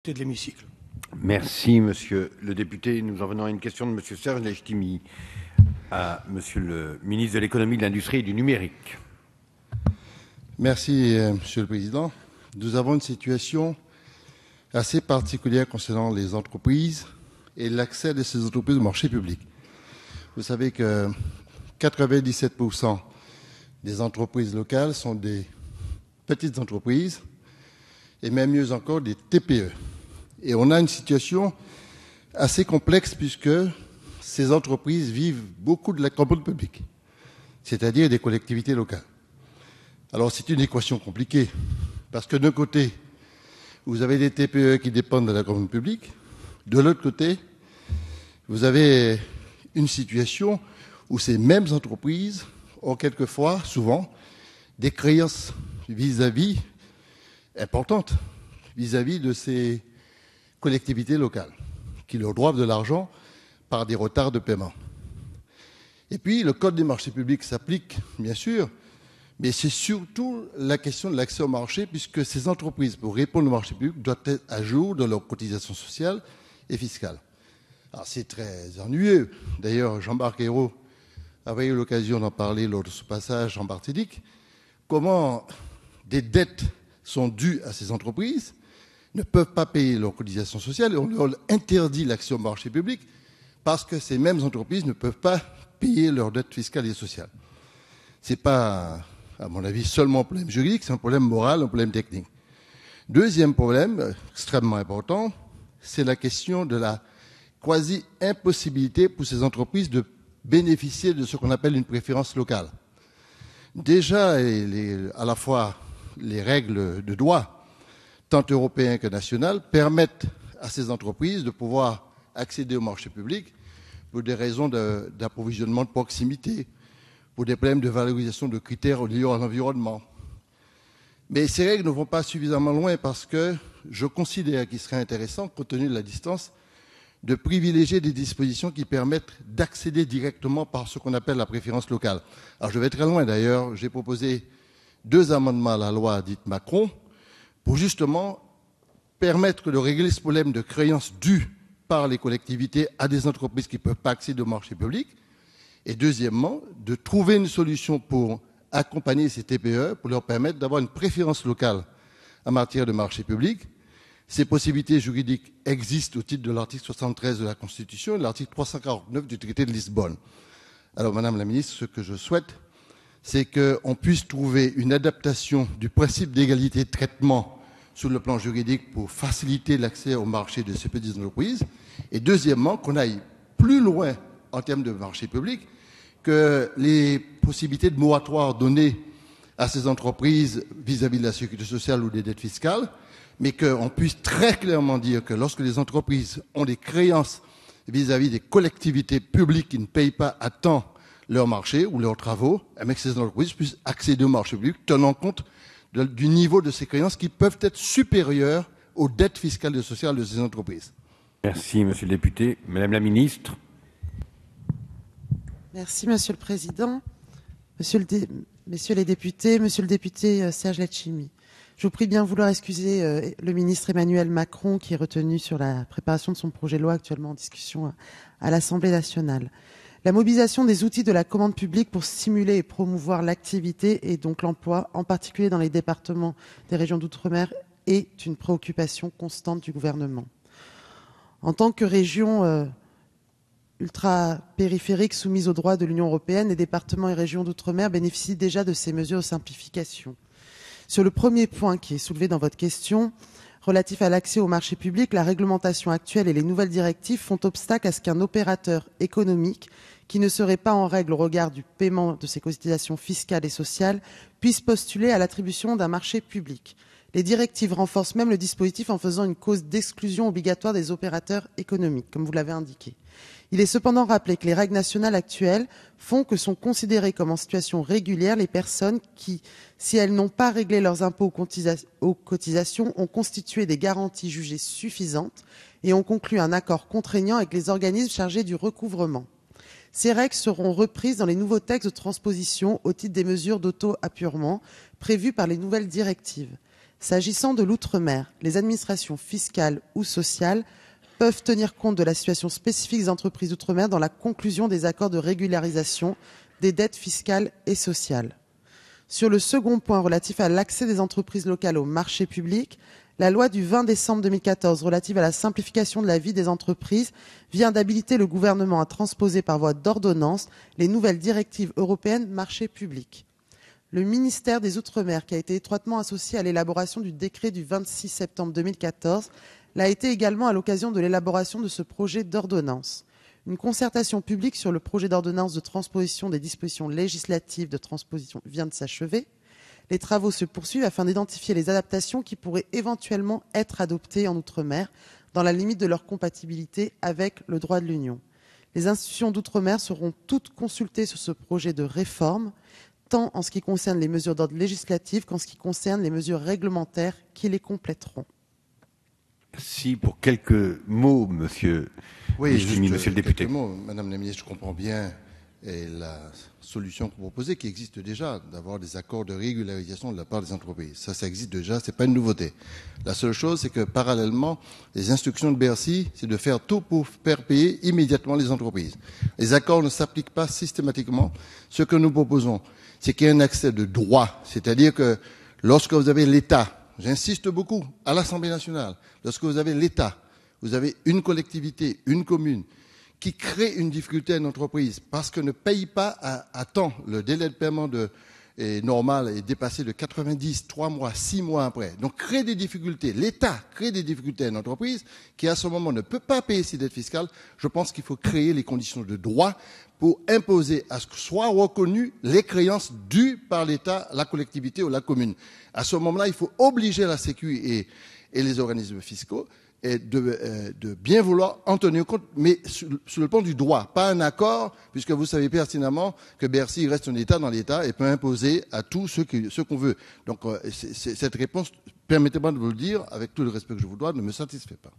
de l'hémicycle. Merci, monsieur le député. Nous en venons à une question de monsieur Serge Letchimy à monsieur le ministre de l'économie, de l'industrie et du numérique. Merci, monsieur le président. Nous avons une situation assez particulière concernant les entreprises et l'accès de ces entreprises au marché public. Vous savez que 97% des entreprises locales sont des petites entreprises et même mieux encore des TPE. Et on a une situation assez complexe puisque ces entreprises vivent beaucoup de la commande publique, c'est-à-dire des collectivités locales. Alors c'est une équation compliquée parce que d'un côté, vous avez des TPE qui dépendent de la commande publique, de l'autre côté, vous avez une situation où ces mêmes entreprises ont quelquefois, souvent, des créances importantes vis-à-vis de ces collectivités locales qui leur doivent de l'argent par des retards de paiement. Et puis, le Code des marchés publics s'applique, bien sûr, mais c'est surtout la question de l'accès au marché, puisque ces entreprises, pour répondre au marché public, doivent être à jour de leurs cotisations sociales et fiscales. Alors, c'est très ennuyeux. D'ailleurs, Jean-Marc Ayrault avait eu l'occasion d'en parler lors de ce passage en Martinique. Comment des dettes sont dues à ces entreprises, ne peuvent pas payer leurs cotisations sociales et on leur interdit l'accès au marché public parce que ces mêmes entreprises ne peuvent pas payer leurs dettes fiscales et sociales. Ce n'est pas, à mon avis, seulement un problème juridique, c'est un problème moral, un problème technique. Deuxième problème, extrêmement important, c'est la question de la quasi-impossibilité pour ces entreprises de bénéficier de ce qu'on appelle une préférence locale. Déjà, à la fois les règles de droit, tant européens que nationales, permettent à ces entreprises de pouvoir accéder au marché public pour des raisons d'approvisionnement de proximité, pour des problèmes de valorisation de critères liés à l'environnement. Mais ces règles ne vont pas suffisamment loin parce que je considère qu'il serait intéressant, compte tenu de la distance, de privilégier des dispositions qui permettent d'accéder directement par ce qu'on appelle la préférence locale. Alors je vais très loin d'ailleurs, j'ai proposé 2 amendements à la loi dite Macron pour justement permettre de régler ce problème de créances dues par les collectivités à des entreprises qui ne peuvent pas accéder au marché public. Et deuxièmement, de trouver une solution pour accompagner ces TPE, pour leur permettre d'avoir une préférence locale en matière de marché public. Ces possibilités juridiques existent au titre de l'article 73 de la Constitution et de l'article 349 du traité de Lisbonne. Alors, Madame la Ministre, ce que je souhaite, c'est qu'on puisse trouver une adaptation du principe d'égalité de traitement sur le plan juridique pour faciliter l'accès au marché de ces petites entreprises. Et deuxièmement, qu'on aille plus loin en termes de marché public, que les possibilités de moratoire données à ces entreprises vis-à-vis de la sécurité sociale ou des dettes fiscales, mais qu'on puisse très clairement dire que lorsque les entreprises ont des créances vis-à-vis des collectivités publiques qui ne payent pas à temps leur marché ou leurs travaux, avec ces entreprises puissent accéder au marché public, tenant compte du niveau de ces créances qui peuvent être supérieures aux dettes fiscales et sociales de ces entreprises. Merci, monsieur le député. Madame la ministre. Merci, monsieur le président. Messieurs les députés, monsieur le député Serge Letchimy, je vous prie de bien vouloir excuser le ministre Emmanuel Macron qui est retenu sur la préparation de son projet de loi actuellement en discussion à l'Assemblée nationale. La mobilisation des outils de la commande publique pour stimuler et promouvoir l'activité et donc l'emploi, en particulier dans les départements des régions d'outre-mer, est une préoccupation constante du gouvernement. En tant que région ultra-périphérique soumise aux droits de l'Union européenne, les départements et régions d'outre-mer bénéficient déjà de ces mesures de simplification. Sur le premier point qui est soulevé dans votre question, relatif à l'accès au marché public, la réglementation actuelle et les nouvelles directives font obstacle à ce qu'un opérateur économique qui ne serait pas en règle au regard du paiement de ses cotisations fiscales et sociales puisse postuler à l'attribution d'un marché public. Les directives renforcent même le dispositif en faisant une cause d'exclusion obligatoire des opérateurs économiques, comme vous l'avez indiqué. Il est cependant rappelé que les règles nationales actuelles font que sont considérées comme en situation régulière les personnes qui, si elles n'ont pas réglé leurs impôts aux cotisations, ont constitué des garanties jugées suffisantes et ont conclu un accord contraignant avec les organismes chargés du recouvrement. Ces règles seront reprises dans les nouveaux textes de transposition au titre des mesures d'auto-apurement prévues par les nouvelles directives. S'agissant de l'outre-mer, les administrations fiscales ou sociales peuvent tenir compte de la situation spécifique des entreprises d'outre-mer dans la conclusion des accords de régularisation des dettes fiscales et sociales. Sur le second point relatif à l'accès des entreprises locales au marché public, la loi du 20 décembre 2014 relative à la simplification de la vie des entreprises vient d'habiliter le gouvernement à transposer par voie d'ordonnance les nouvelles directives européennes marché public. Le ministère des Outre-mer, qui a été étroitement associé à l'élaboration du décret du 26 septembre 2014, l'a été également à l'occasion de l'élaboration de ce projet d'ordonnance. Une concertation publique sur le projet d'ordonnance de transposition des dispositions législatives de transposition vient de s'achever. Les travaux se poursuivent afin d'identifier les adaptations qui pourraient éventuellement être adoptées en Outre-mer dans la limite de leur compatibilité avec le droit de l'Union. Les institutions d'Outre-mer seront toutes consultées sur ce projet de réforme, tant en ce qui concerne les mesures d'ordre législatif qu'en ce qui concerne les mesures réglementaires qui les compléteront. Merci pour quelques mots, monsieur. Oui, Lestimi, monsieur le député. Quelques mots. Madame la ministre, je comprends bien la solution que vous proposez, qui existe déjà, d'avoir des accords de régularisation de la part des entreprises. Ça existe déjà, c'est pas une nouveauté. La seule chose, c'est que parallèlement, les instructions de Bercy, c'est de faire tout pour faire payer immédiatement les entreprises. Les accords ne s'appliquent pas systématiquement. Ce que nous proposons, c'est qu'il y ait un accès de droit, c'est-à-dire que lorsque vous avez l'État, j'insiste beaucoup, à l'Assemblée nationale, lorsque vous avez l'État, vous avez une collectivité, une commune, qui crée une difficulté à une entreprise parce que ne paye pas à temps, le délai de paiement est normal est dépassé de 90, 3 mois, 6 mois après. Donc crée des difficultés, l'État crée des difficultés à une entreprise qui à ce moment ne peut pas payer ses dettes fiscales. Je pense qu'il faut créer les conditions de droit pour imposer à ce que soient reconnues les créances dues par l'État, la collectivité ou la commune. À ce moment-là, il faut obliger la Sécu et les organismes fiscaux et de bien vouloir en tenir compte, mais sur le plan du droit, pas un accord, puisque vous savez pertinemment que Bercy reste un État dans l'État et peut imposer à tous ceux qu'on veut. Donc cette réponse, permettez-moi de vous le dire, avec tout le respect que je vous dois, ne me satisfait pas.